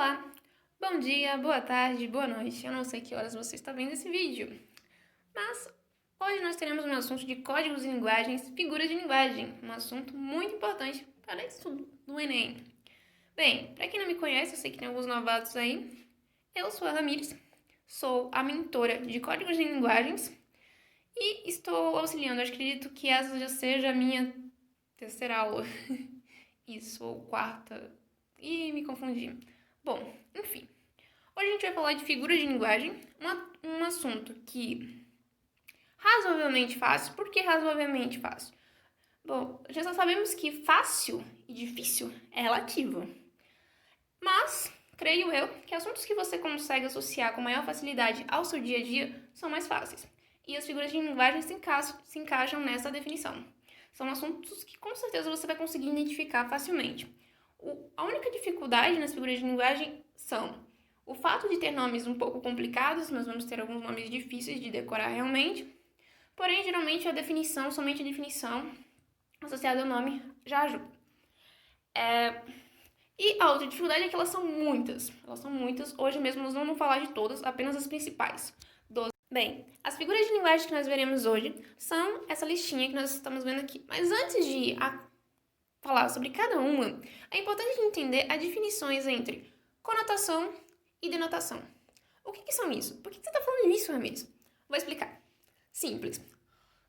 Olá, bom dia, boa tarde, boa noite. Eu não sei que horas você está vendo esse vídeo, mas hoje nós teremos um assunto de códigos de linguagens, figuras de linguagem, um assunto muito importante para estudo do Enem. Bem, para quem não me conhece, eu sei que tem alguns novatos aí. Eu sou a Ramires, sou a mentora de códigos de linguagens e estou auxiliando. Eu acredito que essa já seja a minha terceira aula. Isso, ou quarta. Ih, me confundi. Bom, enfim. Hoje a gente vai falar de figuras de linguagem, um assunto que razoavelmente fácil. Por que razoavelmente fácil? Bom, já sabemos que fácil e difícil é relativo. Mas, creio eu, que assuntos que você consegue associar com maior facilidade ao seu dia a dia são mais fáceis. E as figuras de linguagem se encaixam nessa definição. São assuntos que com certeza você vai conseguir identificar facilmente. A única dificuldade nas figuras de linguagem são o fato de ter nomes um pouco complicados, nós vamos ter alguns nomes difíceis de decorar realmente, porém, geralmente, somente a definição associada ao nome já ajuda. E a outra dificuldade é que elas são muitas. Hoje mesmo nós não vamos falar de todas, apenas as principais. Bem, as figuras de linguagem que nós veremos hoje são essa listinha que nós estamos vendo aqui. Mas antes de falar sobre cada uma, é importante entender as definições entre conotação e denotação. O que são isso? Por que você está falando isso, Ramires? Vou explicar. Simples.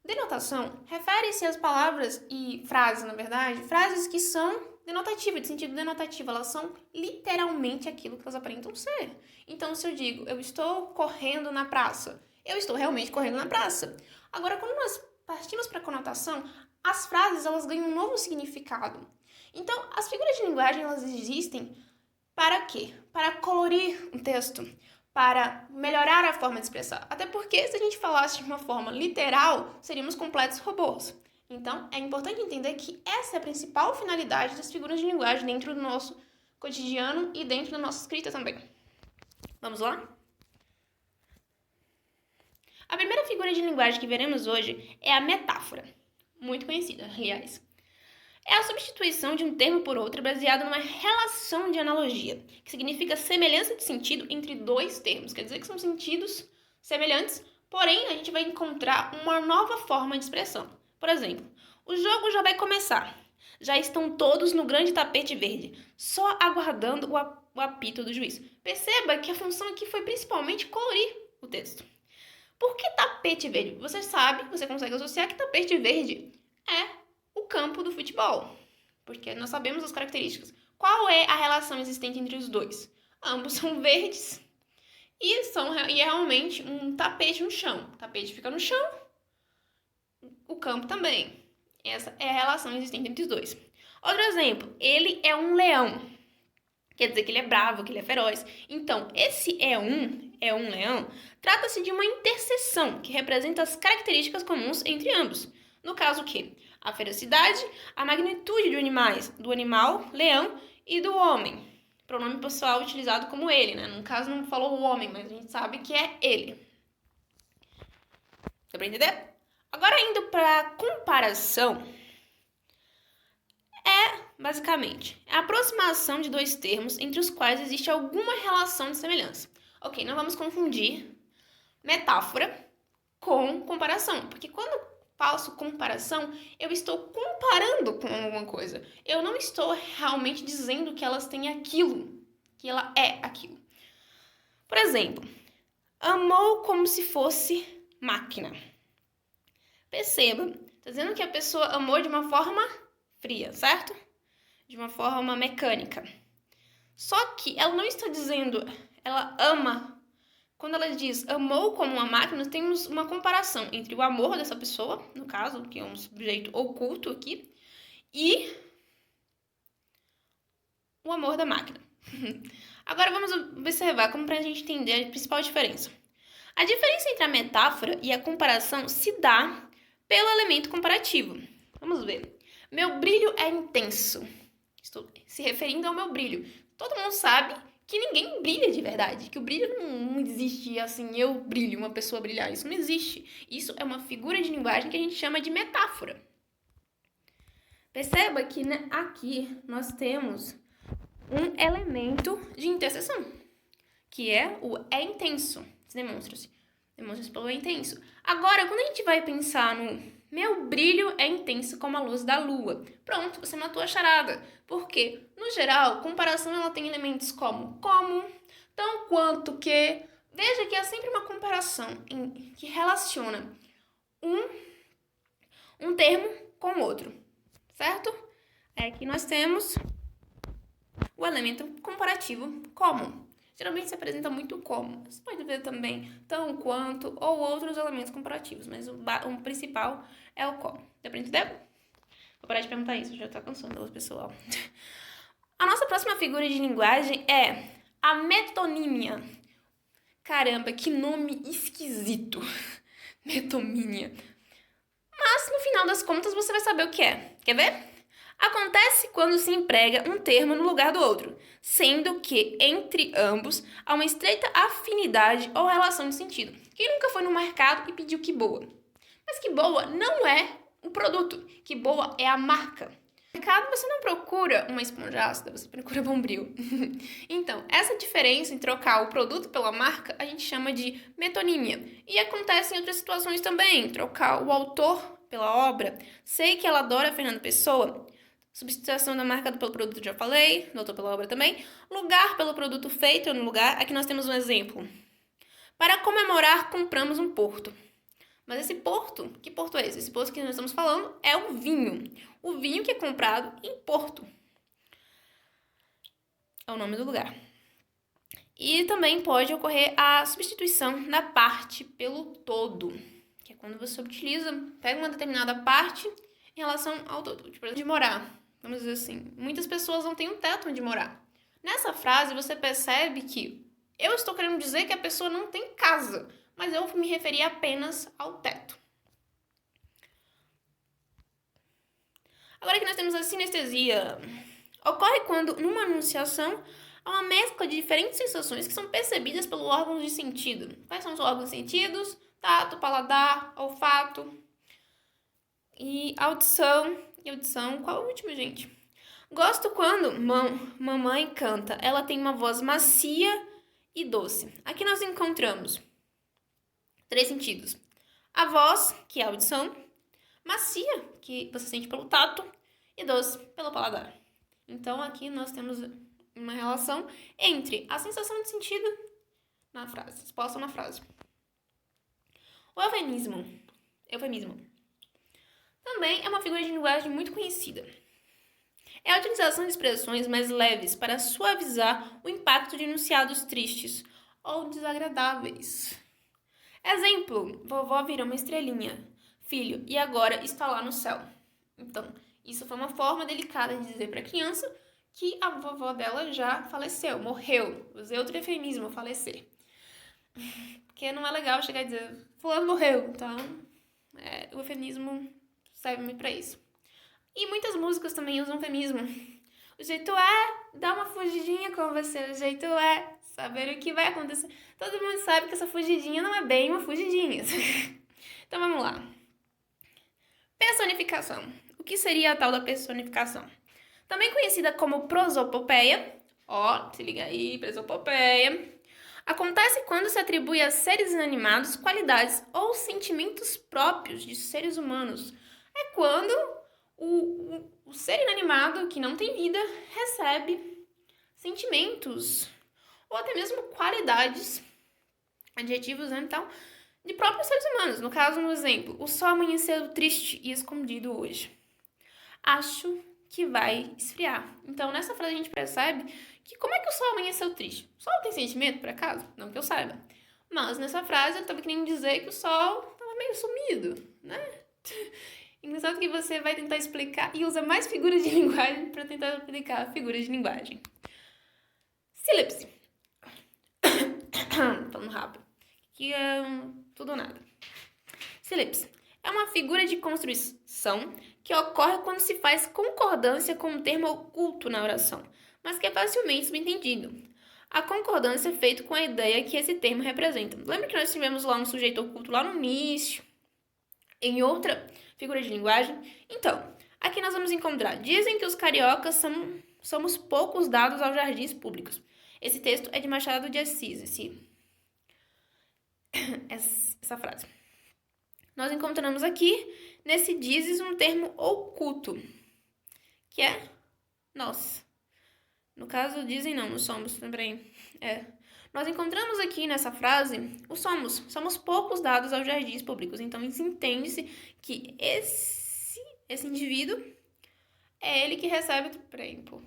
Denotação refere-se às palavras e frases, na verdade, frases que são denotativas, de sentido denotativo. Elas são literalmente aquilo que elas aparentam ser. Então, se eu digo, eu estou correndo na praça, eu estou realmente correndo na praça. Agora, quando nós partimos para a conotação, as frases elas ganham um novo significado. Então, as figuras de linguagem elas existem para quê? Para colorir um texto, para melhorar a forma de expressar. Até porque, se a gente falasse de uma forma literal, seríamos completos robôs. Então, é importante entender que essa é a principal finalidade das figuras de linguagem dentro do nosso cotidiano e dentro da nossa escrita também. Vamos lá? A primeira figura de linguagem que veremos hoje é a metáfora, muito conhecida, aliás. É a substituição de um termo por outro baseado numa relação de analogia, que significa semelhança de sentido entre dois termos. Quer dizer que são sentidos semelhantes, porém a gente vai encontrar uma nova forma de expressão. Por exemplo, o jogo já vai começar. Já estão todos no grande tapete verde, só aguardando o apito do juiz. Perceba que a função aqui foi principalmente colorir o texto. Por que tapete verde? Você consegue associar que tapete verde é o campo do futebol, porque nós sabemos as características. Qual é a relação existente entre os dois? Ambos são verdes e é realmente um tapete no chão. O tapete fica no chão, o campo também. Essa é a relação existente entre os dois. Outro exemplo, ele é um leão. Quer dizer que ele é bravo, que ele é feroz. Então, esse é um leão, trata-se de uma interseção que representa as características comuns entre ambos. No caso, o quê? A ferocidade, a magnitude do animal, leão, e do homem. Pronome pessoal utilizado como ele, né? No caso, não falou o homem, mas a gente sabe que é ele. Deu pra entender? Agora, indo para comparação, basicamente, é a aproximação de dois termos entre os quais existe alguma relação de semelhança. Ok, não vamos confundir metáfora com comparação, porque quando faço comparação, eu estou comparando com alguma coisa. Eu não estou realmente dizendo que elas têm aquilo, que ela é aquilo. Por exemplo, amou como se fosse máquina. Perceba, está dizendo que a pessoa amou de uma forma fria, certo? De uma forma mecânica. Só que ela não está dizendo, ela ama. Quando ela diz amou como uma máquina, nós temos uma comparação entre o amor dessa pessoa, no caso, que é um sujeito oculto aqui, e o amor da máquina. Agora vamos observar como para a gente entender a principal diferença. A diferença entre a metáfora e a comparação se dá pelo elemento comparativo. Vamos ver. Meu brilho é intenso. Estou se referindo ao meu brilho. Todo mundo sabe que ninguém brilha de verdade, que o brilho não existe assim, eu brilho, uma pessoa brilhar, isso não existe. Isso é uma figura de linguagem que a gente chama de metáfora. Perceba que aqui nós temos um elemento de interseção, que é o é intenso. Demonstra-se pelo é intenso. Agora, quando a gente vai pensar no meu brilho é intenso como a luz da lua, pronto, você matou a charada. Porque, no geral, comparação ela tem elementos como, tão, quanto, que. Veja que é sempre uma comparação que relaciona um termo com o outro, certo? Aqui nós temos o elemento comparativo como. Geralmente se apresenta muito como. Você pode ver também tão, quanto ou outros elementos comparativos, mas o principal é o como. Deu pra entender? Vou parar de perguntar isso, já tá cansando o pessoal. A nossa próxima figura de linguagem é a metonímia. Caramba, que nome esquisito. Metonímia. Mas, no final das contas, você vai saber o que é. Quer ver? Acontece quando se emprega um termo no lugar do outro, sendo que entre ambos há uma estreita afinidade ou relação de sentido. Quem nunca foi no mercado e pediu que boa? Mas que boa não é o produto, que boa é a marca. No mercado você não procura uma esponja ácida, você procura Bombril. Então, essa diferença em trocar o produto pela marca a gente chama de metonímia. E acontece em outras situações também, trocar o autor pela obra. Sei que ela adora Fernando Pessoa. Substituição da marca pelo produto, já falei. Do autor pela obra também. Lugar pelo produto feito no lugar. Aqui nós temos um exemplo. Para comemorar, compramos um porto. Mas esse porto, que porto é esse? Esse porto que nós estamos falando é o vinho. O vinho que é comprado em Porto. É o nome do lugar. E também pode ocorrer a substituição da parte pelo todo. Que é quando você utiliza, pega uma determinada parte em relação ao todo. Tipo, de morar. Vamos dizer assim, muitas pessoas não têm um teto onde morar. Nessa frase, você percebe que eu estou querendo dizer que a pessoa não tem casa, mas eu me referi apenas ao teto. Agora que nós temos a sinestesia. Ocorre quando, numa anunciação, há uma mescla de diferentes sensações que são percebidas pelo órgão de sentido. Quais são os órgãos de sentidos? Tato, paladar, olfato e audição. E audição, qual é o último, gente? Gosto quando mamãe canta. Ela tem uma voz macia e doce. Aqui nós encontramos 3 sentidos. A voz, que é a audição. Macia, que você sente pelo tato. E doce, pelo paladar. Então, aqui nós temos uma relação entre a sensação de sentido na frase, exposta na frase. O eufemismo também é uma figura de linguagem muito conhecida. É a utilização de expressões mais leves para suavizar o impacto de enunciados tristes ou desagradáveis. Exemplo, vovó virou uma estrelinha. Filho, e agora está lá no céu. Então, isso foi uma forma delicada de dizer para a criança que a vovó dela já faleceu, morreu. Usei outro eufemismo, falecer. Porque não é legal chegar e dizer, fulano morreu. Então, o eufemismo serve para isso. E muitas músicas também usam eufemismo. O jeito é dar uma fugidinha com você. O jeito é saber o que vai acontecer. Todo mundo sabe que essa fugidinha não é bem uma fugidinha. Então, vamos lá. Personificação. O que seria a tal da personificação? Também conhecida como prosopopeia. Se liga aí, prosopopeia. Acontece quando se atribui a seres inanimados qualidades ou sentimentos próprios de seres humanos. É quando o ser inanimado, que não tem vida, recebe sentimentos ou até mesmo qualidades, adjetivos, né, então, de próprios seres humanos. No caso, no exemplo, o sol amanheceu triste e escondido hoje. Acho que vai esfriar. Então, nessa frase a gente percebe que como é que o sol amanheceu triste? O sol tem sentimento, por acaso? Não que eu saiba. Mas nessa frase ele estava querendo dizer que o sol estava meio sumido, né? Engraçado que você vai tentar explicar e usa mais figuras de linguagem para tentar explicar figuras de linguagem. Sílapse. Falando rápido. Que é tudo ou nada. Sílapse é uma figura de construção que ocorre quando se faz concordância com um termo oculto na oração, mas que é facilmente subentendido. A concordância é feita com a ideia que esse termo representa. Lembra que nós tivemos lá um sujeito oculto lá no início, em outra figura de linguagem? Então, aqui nós vamos encontrar. Dizem que os cariocas são somos poucos dados aos jardins públicos. Esse texto é de Machado de Assis, essa frase. Nós encontramos aqui, nesse dizes, um termo oculto, que é nós. No caso, dizem não, nós somos, lembrei. Nós encontramos aqui nessa frase o somos. Somos poucos dados aos jardins públicos. Então, entende-se que esse indivíduo é ele que recebe... Peraí, pô.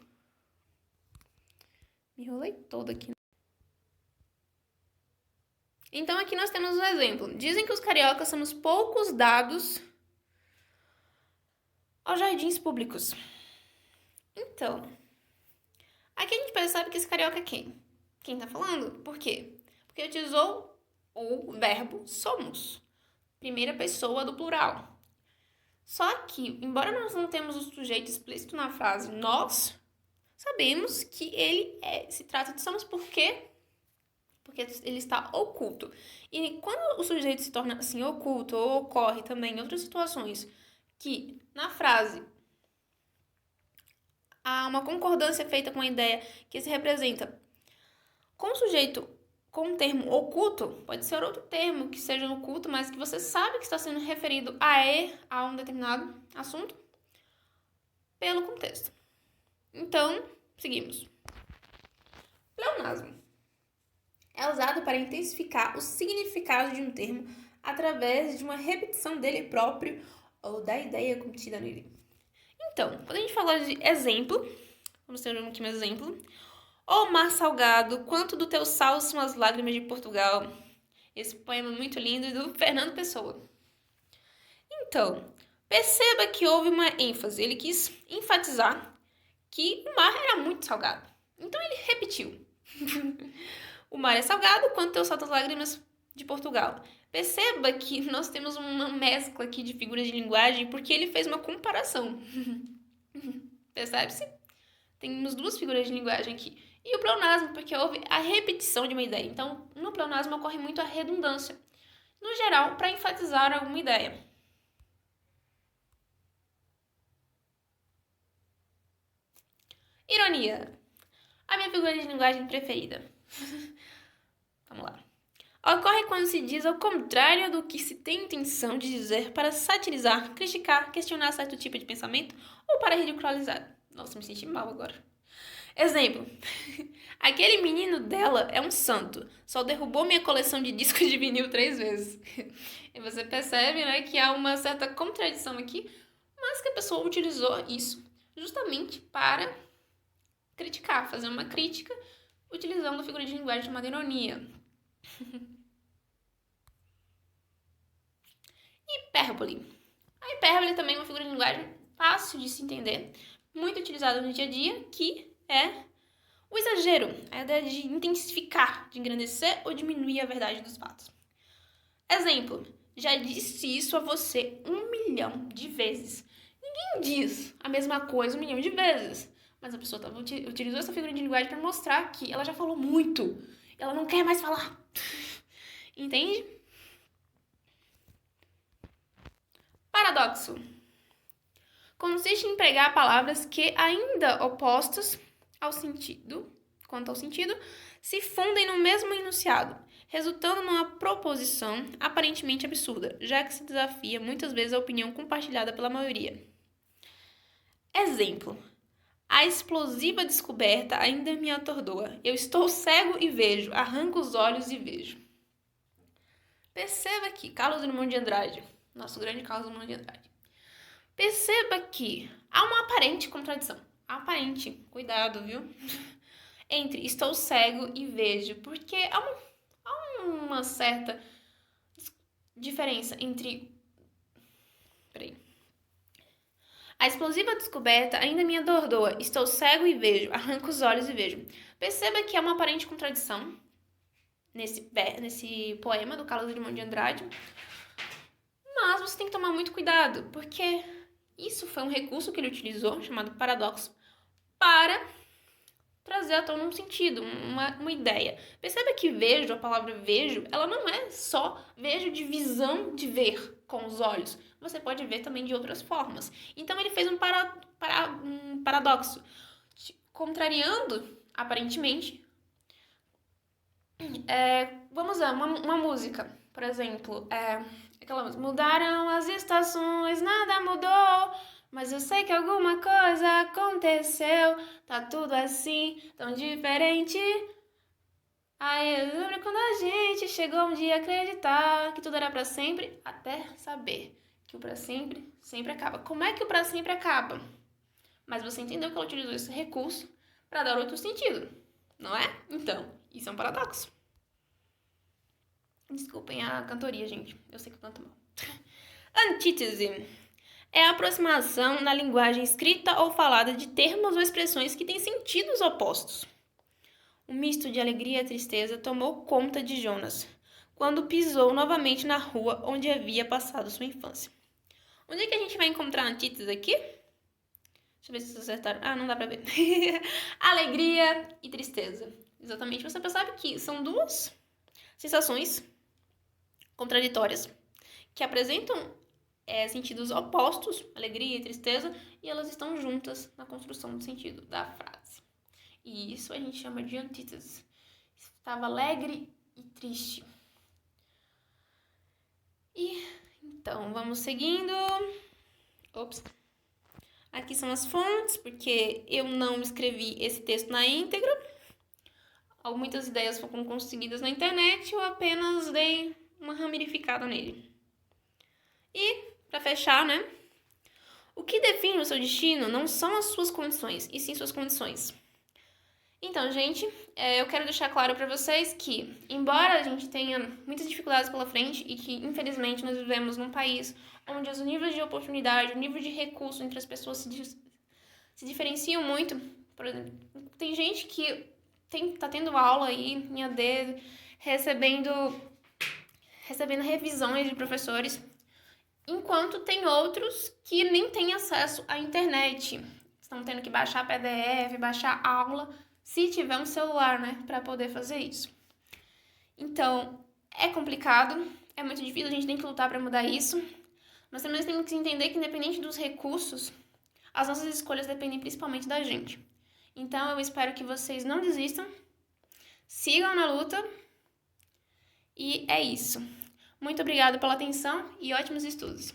Me enrolei todo aqui. Então, aqui nós temos um exemplo. Dizem que os cariocas somos poucos dados aos jardins públicos. Então, aqui a gente percebe que esse carioca é quem? Quem tá falando? Por quê? Porque utilizou o verbo somos. Primeira pessoa do plural. Só que, embora nós não temos o sujeito explícito na frase nós, sabemos que ele se trata de somos por quê? Porque ele está oculto. E quando o sujeito se torna assim oculto, ou ocorre também em outras situações, que na frase há uma concordância feita com a ideia que se representa com o sujeito com um termo oculto, pode ser outro termo que seja oculto, mas que você sabe que está sendo referido a um determinado assunto pelo contexto. Então, seguimos. Pleonasmo é usado para intensificar o significado de um termo através de uma repetição dele próprio ou da ideia contida nele. Então, quando a gente fala de exemplo, vamos ter aqui um exemplo. Ó mar salgado, quanto do teu sal são as lágrimas de Portugal. Esse poema muito lindo do Fernando Pessoa. Então, perceba que houve uma ênfase. Ele quis enfatizar que o mar era muito salgado. Então ele repetiu. O mar é salgado, quanto teu sal das lágrimas de Portugal. Perceba que nós temos uma mescla aqui de figuras de linguagem, porque ele fez uma comparação. Percebe-se? Temos duas figuras de linguagem aqui. E o pleonasmo, porque houve a repetição de uma ideia. Então, no pleonasmo ocorre muito a redundância. No geral, para enfatizar alguma ideia. Ironia. A minha figura de linguagem preferida. Vamos lá. Ocorre quando se diz ao contrário do que se tem intenção de dizer para satirizar, criticar, questionar certo tipo de pensamento ou para ridicularizar. Nossa, me senti mal agora. Exemplo. Aquele menino dela é um santo. Só derrubou minha coleção de discos de vinil 3 vezes. E você percebe, né, que há uma certa contradição aqui, mas que a pessoa utilizou isso justamente para criticar, fazer uma crítica, utilizando a figura de linguagem chamada ironia. Hipérbole. A hipérbole também é uma figura de linguagem fácil de se entender, muito utilizada no dia a dia, que é o exagero, a ideia de intensificar, de engrandecer ou diminuir a verdade dos fatos. Exemplo, já disse isso a você 1 milhão de vezes. Ninguém diz a mesma coisa 1 milhão de vezes, mas a pessoa utilizou essa figura de linguagem para mostrar que ela já falou muito, ela não quer mais falar. Entende? Paradoxo. Consiste em empregar palavras que, ainda opostas quanto ao sentido, se fundem no mesmo enunciado, resultando numa proposição aparentemente absurda, já que se desafia muitas vezes a opinião compartilhada pela maioria. Exemplo. A explosiva descoberta ainda me atordoa. Eu estou cego e vejo, arranco os olhos e vejo. Perceba que Carlos Drummond de Andrade, nosso grande Carlos Drummond de Andrade, perceba que há uma aparente contradição. Aparente, cuidado, viu? Entre estou cego e vejo, porque há uma certa diferença entre... A explosiva descoberta ainda me atordoa. Estou cego e vejo, arranco os olhos e vejo. Perceba que há uma aparente contradição nesse poema do Carlos Drummond de Andrade, mas você tem que tomar muito cuidado, porque isso foi um recurso que ele utilizou, chamado paradoxo, para trazer à tona um sentido, uma ideia. Perceba que vejo, a palavra vejo, ela não é só vejo de visão de ver com os olhos. Você pode ver também de outras formas. Então ele fez um paradoxo. contrariando, aparentemente, vamos usar uma música, por exemplo, aquela música, mudaram as estações, nada mudou, mas eu sei que alguma coisa aconteceu, tá tudo assim, tão diferente. Aí eu lembro quando a gente chegou um dia a acreditar que tudo era pra sempre, até saber que o pra sempre sempre acaba. Como é que o pra sempre acaba? Mas você entendeu que ela utilizou esse recurso para dar outro sentido, não é? Então, isso é um paradoxo. Desculpem a cantoria, gente. Eu sei que eu canto mal. Antítese é a aproximação na linguagem escrita ou falada de termos ou expressões que têm sentidos opostos. Um misto de alegria e tristeza tomou conta de Jonas quando pisou novamente na rua onde havia passado sua infância. Onde é que a gente vai encontrar a antítese aqui? Deixa eu ver se vocês acertaram. Ah, não dá pra ver. Alegria e tristeza. Exatamente. Você percebe que são duas sensações contraditórias que apresentam sentidos opostos, alegria e tristeza, e elas estão juntas na construção do sentido da frase. E isso a gente chama de antítese. Estava alegre e triste. E então, vamos seguindo. Ops. Aqui são as fontes, porque eu não escrevi esse texto na íntegra. Muitas ideias foram conseguidas na internet, eu apenas dei uma ramificada nele. E, para fechar, né? O que define o seu destino não são as suas condições, e sim suas condições. Então, gente, eu quero deixar claro para vocês que, embora a gente tenha muitas dificuldades pela frente e que, infelizmente, nós vivemos num país onde os níveis de oportunidade, o nível de recurso entre as pessoas se diferenciam muito. Por exemplo, tem gente que tá tendo aula aí em AD, recebendo revisões de professores, enquanto tem outros que nem têm acesso à internet. Estão tendo que baixar PDF, baixar aula, se tiver um celular, né, para poder fazer isso. Então, é complicado, é muito difícil, a gente tem que lutar para mudar isso. Mas também temos que entender que, independente dos recursos, as nossas escolhas dependem principalmente da gente. Então, eu espero que vocês não desistam, sigam na luta, e é isso. Muito obrigada pela atenção e ótimos estudos!